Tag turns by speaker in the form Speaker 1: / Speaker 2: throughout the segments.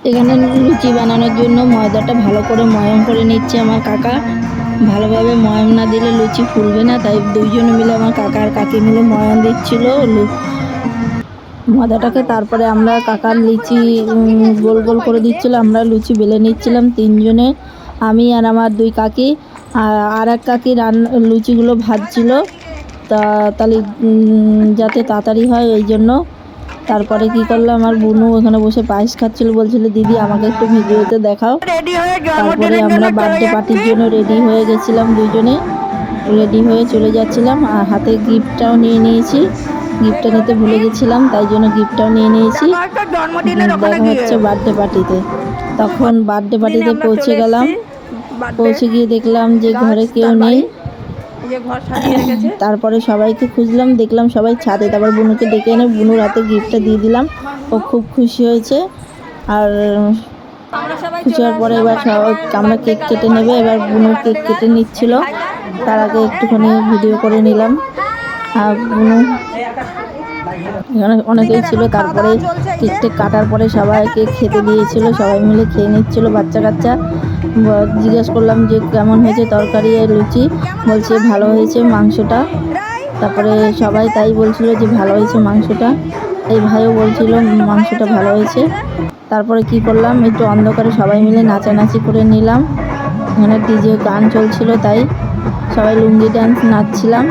Speaker 1: এখানে লুচি বানানোর জন্য ময়দাটা ভালো করে ময়ম করে নিচ্ছে আমার কাকা। ভালোভাবে ময়ম না দিলে লুচি ফুলবে না, তাই দুইজনে মিলে আমার কাকা আর কাকি মিলে ময়ম দিচ্ছিল ময়দাটাকে। তারপরে আমরা কাকার লিচি গোল গোল করে দিচ্ছিল, আমরা লুচি বেলে নিচ্ছিলাম তিনজনে, আমি আর আমার দুই কাকি। আর এক কাকি লুচিগুলো ভাজছিল, তাহলে যাতে তাড়াতাড়ি হয় ওই জন্য। তারপরে কি করলাম, আমার বুনু ওখানে বসে পায়েস খাচ্ছিল, বলছিল দিদি আমাকে একটু ভিডিওতে দেখাও। তারপরে আমরা বার্থডে পার্টির জন্য রেডি হয়ে গেছিলাম, দুজনে রেডি হয়ে চলে যাচ্ছিলাম। আর হাতে গিফটটাও নিয়ে নিয়েছি, গিফটটা নিতে ভুলে গেছিলাম, তাই জন্য গিফটটাও নিয়ে নিয়েছি। দেখা হচ্ছে বার্থডে পার্টিতে। তখন বার্থডে পার্টিতে পৌঁছে গেলাম, পৌঁছে গিয়ে দেখলাম যে ঘরে কেউ নেই। তারপরে সবাইকে খুঁজলাম, দেখলাম সবাই ছাদে। তারপর বুনুকে ডেকে এনে বুনুর হাতে গিফটটা দিয়ে দিলাম, ও খুব খুশি হয়েছে। আর খুশি হওয়ার পরে এবার আমরা কেক কেটে নেবে, এবার বুনু কেক কেটে নিচ্ছিল, তার আগে একটুখানি ভিডিও করে নিলাম। আর বুনু এখানে অনেকেই ছিল। তারপরে কেকটা কাটার পরে সবাইকে খেতে দিয়েছিল, সবাই মিলে খেয়ে নিচ্ছিল বাচ্চা কাচ্চা। জিজ্ঞেস করলাম যে কেমন হয়েছে তরকারি আর লুচি, বলছে ভালো হয়েছে মাংসটা। তারপরে সবাই তাই বলছিল যে ভালো হয়েছে মাংসটা, এই ভাইও বলছিল মাংসটা ভালো হয়েছে। তারপরে কি করলাম, একটু অন্ধকারে সবাই মিলে নাচানাচি করে নিলাম। এখানে ডিজে গান চলছিল, তাই সবাই লুঙ্গি ডান্স নাচছিলাম।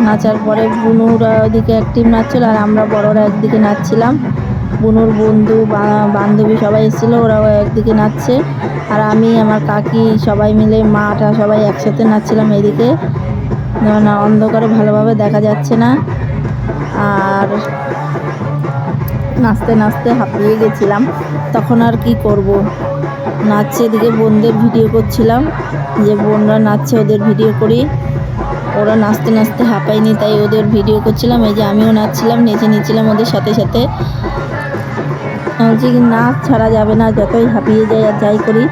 Speaker 1: নাচার পরে বুনুরা ওদিকে একটিম নাচছিল, আর আমরা বড়রা একদিকে নাচছিলাম। বুনুর বন্ধু বান্ধবী সবাই এসেছিলো, ওরাও একদিকে নাচছে। আর আমি আমার কাকি সবাই মিলে মাটা সবাই একসাথে নাচছিলাম এদিকে। না অন্ধকারে ভালোভাবে দেখা যাচ্ছে না, আর নাচতে নাচতে হাঁপিয়ে গেছিলাম। তখন আর কি করব, নাচছে এদিকে বোনদের ভিডিও করছিলাম, যে বোনরা নাচছে ওদের ভিডিও করি। ওরা নাচতে নাচতে হাঁপায়নি, তাই ওদের ভিডিও করছিলাম। এই যে আমিও নাচছিলাম, নেচে নিচ্ছিলাম ওদের সাথে সাথে। বলছি নাচ ছাড়া যাবে না, যতই হাঁপিয়ে যাই আর যাই করি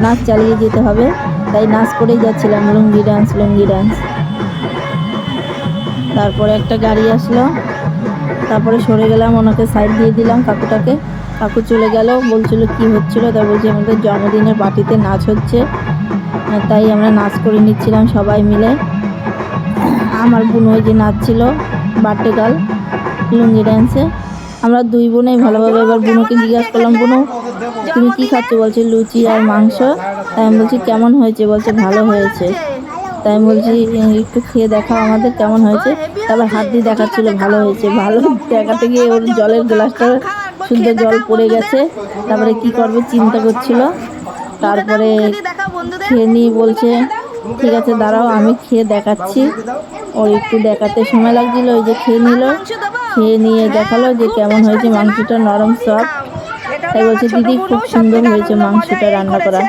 Speaker 1: নাচ চালিয়ে যেতে হবে, তাই নাচ করেই যাচ্ছিলাম, লুঙ্গি ডান্স লুঙ্গি ডান্স। তারপরে একটা গাড়ি আসলো, তারপরে সরে গেলাম, ওনাকে সাইড দিয়ে দিলাম কাকুটাকে। কাকু চলে গেল, বলছিল কি হচ্ছিল, তা বলছি আমাদের জন্মদিনের পার্টিতে নাচ হচ্ছে, তাই আমরা নাচ করে নিচ্ছিলাম সবাই মিলে। আমার বোন ওই যে নাচছিল বার্থডে গার্ল লুঙ্গি ডান্সে। আমরা দুই বোনেই ভালোভাবে। এবার বুনুকে জিজ্ঞাসা করলাম, বুনু তুমি কি খাচ্ছ, বলছে লুচি আর মাংস। তাই আমি বলছি কেমন হয়েছে, বলছে ভালো হয়েছে। তাই আমি বলছি একটু খেয়ে দেখাও আমাদের কেমন হয়েছে। তারপর হাত দিয়ে দেখাচ্ছিল ভালো হয়েছে। ভালো দেখাতে গিয়ে ওর জলের গ্লাসটা শুদ্ধ জল পড়ে গেছে। তারপরে কি করবে চিন্তা করছিল। তারপরে খেয়ে নিয়ে বলছে ঠিক আছে দাঁড়াও আমি খেয়ে দেখাচ্ছি। ওর একটু দেখাতে সময় লাগছিল, ওই যে খেয়ে নিল, খেয়ে নিয়ে দেখালো যে কেমন হয়েছে মাংসটা, নরম সফট। তাই বলছে দিদি খুব সুন্দর হয়েছে মাংসটা রান্না করা।